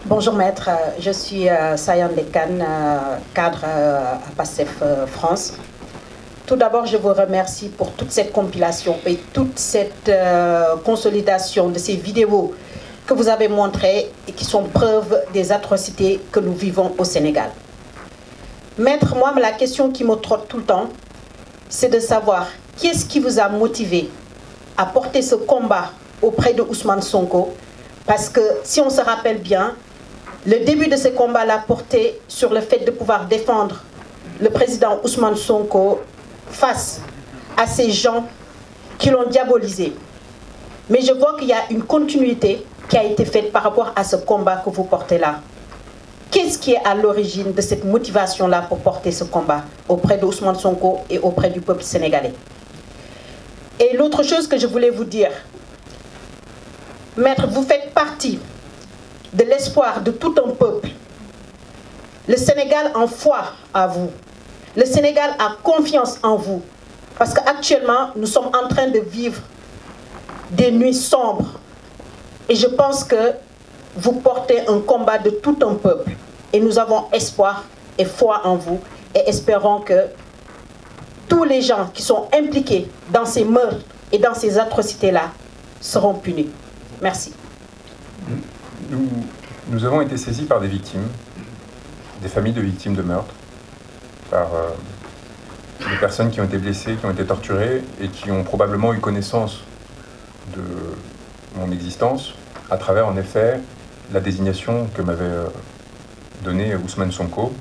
Bonjour maître, je suis Sayan Lekan, cadre à PASTEF France. Tout d'abord, je vous remercie pour toute cette compilation et toute cette consolidation de ces vidéos que vous avez montrées et qui sont preuve des atrocités que nous vivons au Sénégal. Maître, moi, la question qui me trotte tout le temps, c'est de savoir qu'est-ce qui vous a motivé à porter ce combat auprès de Ousmane Sonko, parce que si on se rappelle bien, le début de ce combat l'a porté sur le fait de pouvoir défendre le président Ousmane Sonko face à ces gens qui l'ont diabolisé. Mais je vois qu'il y a une continuité qui a été faite par rapport à ce combat que vous portez là. Qu'est-ce qui est à l'origine de cette motivation-là pour porter ce combat auprès d'Ousmane Sonko et auprès du peuple sénégalais? Et l'autre chose que je voulais vous dire, maître, vous faites partie de l'espoir de tout un peuple. Le Sénégal en foi à vous. Le Sénégal a confiance en vous. Parce qu'actuellement, nous sommes en train de vivre des nuits sombres. Et je pense que vous portez un combat de tout un peuple. Et nous avons espoir et foi en vous. Et espérons que tous les gens qui sont impliqués dans ces meurtres et dans ces atrocités-là seront punis. Merci. Nous avons été saisis par des victimes, des familles de victimes de meurtres, par des personnes qui ont été blessées, qui ont été torturées et qui ont probablement eu connaissance de mon existence à travers, en effet, la désignation que m'avait donnée Ousmane Sonko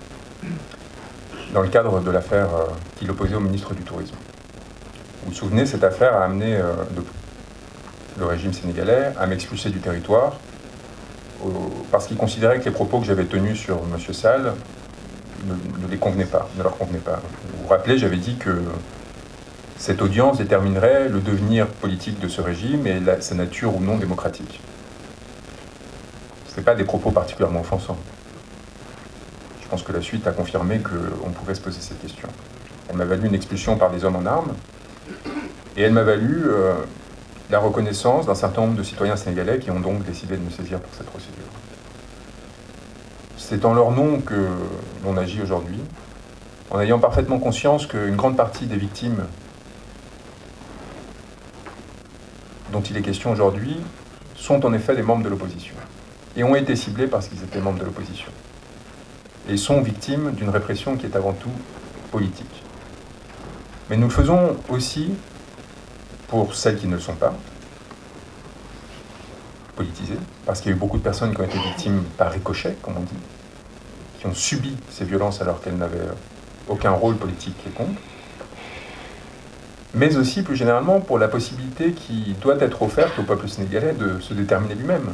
dans le cadre de l'affaire qu'il opposait au ministre du Tourisme. Vous vous souvenez, cette affaire a amené le régime sénégalais à m'expulser du territoire parce qu'ils considéraient que les propos que j'avais tenus sur M. Sall ne les convenaient pas, ne leur convenaient pas. Vous vous rappelez, j'avais dit que cette audience déterminerait le devenir politique de ce régime et sa nature ou non démocratique. Ce n'est pas des propos particulièrement offensants. Je pense que la suite a confirmé qu'on pouvait se poser cette question. Elle m'a valu une expulsion par des hommes en armes et elle m'a valu la reconnaissance d'un certain nombre de citoyens sénégalais qui ont donc décidé de me saisir pour cette procédure. C'est en leur nom que l'on agit aujourd'hui, en ayant parfaitement conscience qu'une grande partie des victimes dont il est question aujourd'hui sont en effet des membres de l'opposition et ont été ciblés parce qu'ils étaient membres de l'opposition et sont victimes d'une répression qui est avant tout politique. Mais nous le faisons aussi pour celles qui ne le sont pas, politisées, parce qu'il y a eu beaucoup de personnes qui ont été victimes par ricochet, comme on dit, qui ont subi ces violences alors qu'elles n'avaient aucun rôle politique quelconque, mais aussi plus généralement pour la possibilité qui doit être offerte au peuple sénégalais de se déterminer lui-même.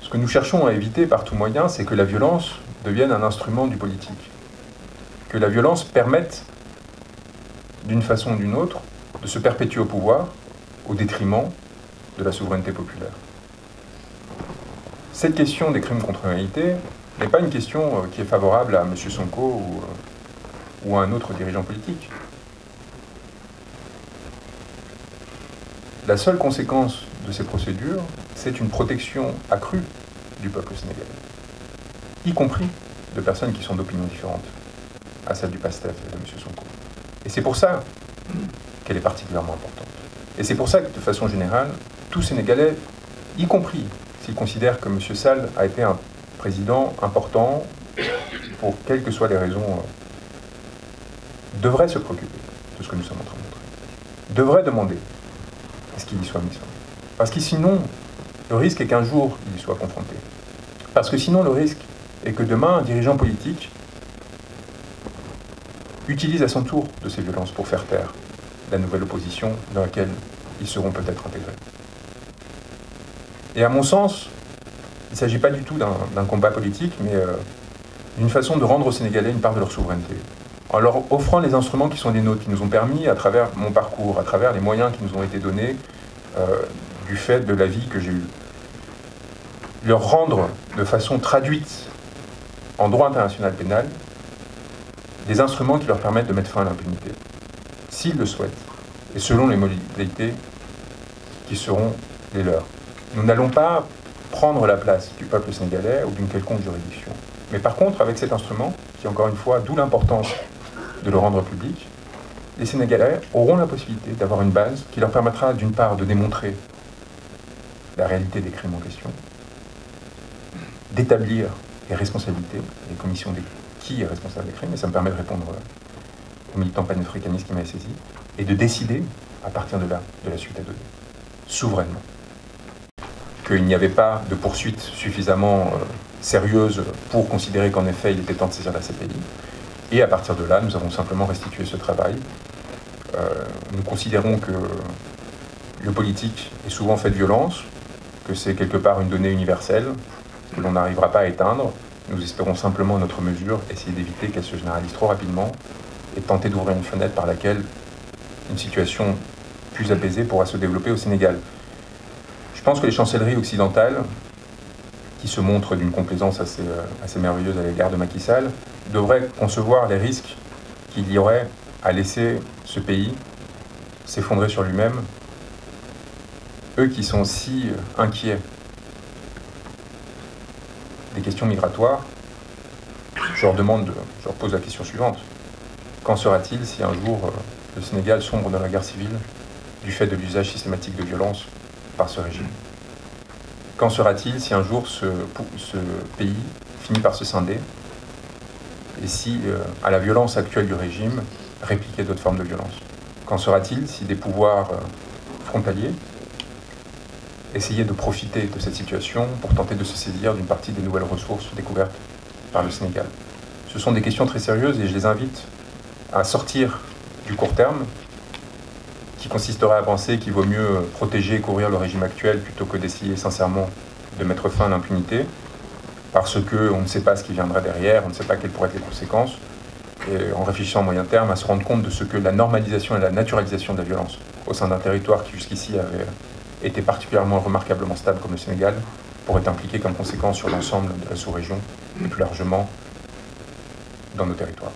Ce que nous cherchons à éviter par tout moyen, c'est que la violence devienne un instrument du politique, que la violence permette, d'une façon ou d'une autre, de se perpétuer au pouvoir au détriment de la souveraineté populaire. Cette question des crimes contre l'humanité n'est pas une question qui est favorable à M. Sonko ou à un autre dirigeant politique. La seule conséquence de ces procédures, c'est une protection accrue du peuple sénégalais, y compris de personnes qui sont d'opinions différentes à celle du PASTEF et de M. Sonko. Et c'est pour ça qu'elle est particulièrement importante. Et c'est pour ça que, de façon générale, tout Sénégalais, y compris s'ils considèrent que M. Sall a été un président important, pour quelles que soient les raisons, devrait se préoccuper de ce que nous sommes en train de montrer. Devrait demander à ce qu'il y soit mis fin. Parce que sinon, le risque est qu'un jour, il y soit confronté. Parce que sinon, le risque est que demain, un dirigeant politique utilise à son tour de ces violences pour faire taire la nouvelle opposition dans laquelle ils seront peut-être intégrés. Et à mon sens, il ne s'agit pas du tout d'un combat politique, mais d'une façon de rendre aux Sénégalais une part de leur souveraineté, en leur offrant les instruments qui sont les nôtres, qui nous ont permis, à travers mon parcours, à travers les moyens qui nous ont été donnés, du fait de la vie que j'ai eue, leur rendre de façon traduite en droit international pénal des instruments qui leur permettent de mettre fin à l'impunité, s'ils le souhaitent, et selon les modalités qui seront les leurs. Nous n'allons pas prendre la place du peuple sénégalais ou d'une quelconque juridiction. Mais par contre, avec cet instrument, qui encore une fois, d'où l'importance de le rendre public, les Sénégalais auront la possibilité d'avoir une base qui leur permettra d'une part de démontrer la réalité des crimes en question, d'établir les responsabilités, les commissions de qui est responsable des crimes, et ça me permet de répondre au militant panafricaniste qui m'a saisi, et de décider, à partir de là, de la suite à donner, souverainement. Qu'il n'y avait pas de poursuite suffisamment sérieuse pour considérer qu'en effet il était temps de saisir la CPI, et à partir de là, nous avons simplement restitué ce travail. Nous considérons que le politique est souvent fait de violence, que c'est quelque part une donnée universelle, que l'on n'arrivera pas à éteindre. Nous espérons simplement, à notre mesure, essayer d'éviter qu'elle se généralise trop rapidement et tenter d'ouvrir une fenêtre par laquelle une situation plus apaisée pourra se développer au Sénégal. Je pense que les chancelleries occidentales, qui se montrent d'une complaisance assez merveilleuse à l'égard de Macky Sall, devraient concevoir les risques qu'il y aurait à laisser ce pays s'effondrer sur lui-même. Eux qui sont si inquiets des questions migratoires, je leur pose la question suivante. Qu'en sera-t-il si un jour le Sénégal sombre dans la guerre civile du fait de l'usage systématique de violence par ce régime? Qu'en sera-t-il si un jour ce pays finit par se scinder et si, à la violence actuelle du régime, répliquait d'autres formes de violence? Qu'en sera-t-il si des pouvoirs frontaliers essayaient de profiter de cette situation pour tenter de se saisir d'une partie des nouvelles ressources découvertes par le Sénégal? Ce sont des questions très sérieuses et je les invite à sortir du court terme, qui consisterait à penser qu'il vaut mieux protéger et couvrir le régime actuel plutôt que d'essayer sincèrement de mettre fin à l'impunité, parce qu'on ne sait pas ce qui viendra derrière, on ne sait pas quelles pourraient être les conséquences, et en réfléchissant à moyen terme, à se rendre compte de ce que la normalisation et la naturalisation de la violence au sein d'un territoire qui jusqu'ici avait été particulièrement remarquablement stable comme le Sénégal, pourrait impliquer comme conséquence sur l'ensemble de la sous-région et plus largement dans nos territoires.